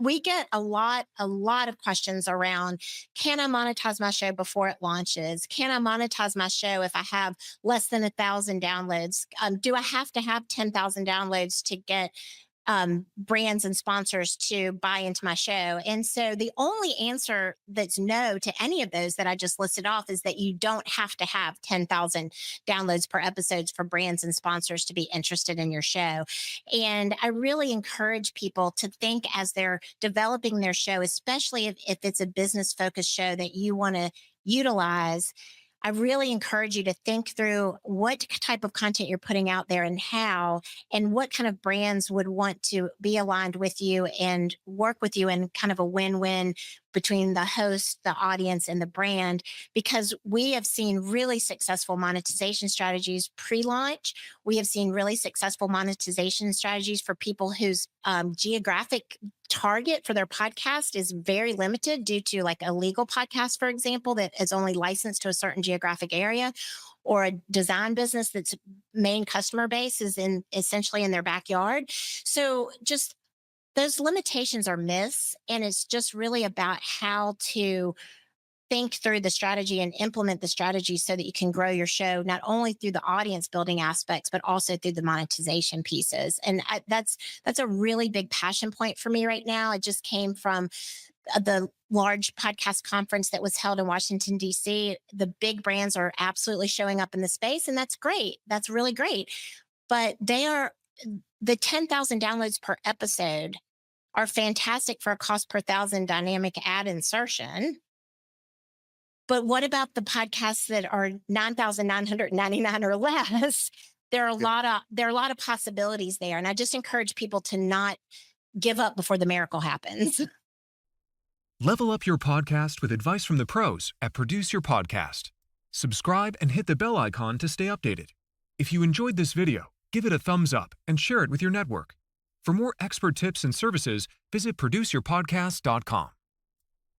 we get a lot of questions around, can I monetize my show before it launches? Can I monetize my show if I have less than 1,000 downloads? Do I have to have 10,000 downloads to get brands and sponsors to buy into my show? And so the only answer that's no to any of those that I just listed off is that you don't have to have 10,000 downloads per episodes for brands and sponsors to be interested in your show. And I really encourage people to think as they're developing their show, especially if it's a business focused show that you want to utilize. I really encourage you to think through what type of content you're putting out there and how, and what kind of brands would want to be aligned with you and work with you in kind of a win win between the host, the audience, and the brand. Because we have seen really successful monetization strategies pre launch. We have seen really successful monetization strategies for people whose geographic target for their podcast is very limited due to like a legal podcast, for example, that is only licensed to a certain geographic area, or a design business that's main customer base is in essentially in their backyard. So just those limitations are myths. And it's just really about how to think through the strategy and implement the strategy so that you can grow your show not only through the audience building aspects but also through the monetization pieces. And that's a really big passion point for me right now. It just came from the large podcast conference that was held in Washington D.C. The big brands are absolutely showing up in the space, and that's great. That's really great. But they are the 10,000 downloads per episode are fantastic for a cost per thousand dynamic ad insertion. But what about the podcasts that are 9,999 or less? Yeah. There are a lot of possibilities there. And I just encourage people to not give up before the miracle happens. Level up your podcast with advice from the pros at Produce Your Podcast. Subscribe and hit the bell icon to stay updated. If you enjoyed this video, give it a thumbs up and share it with your network. For more expert tips and services, visit produceyourpodcast.com.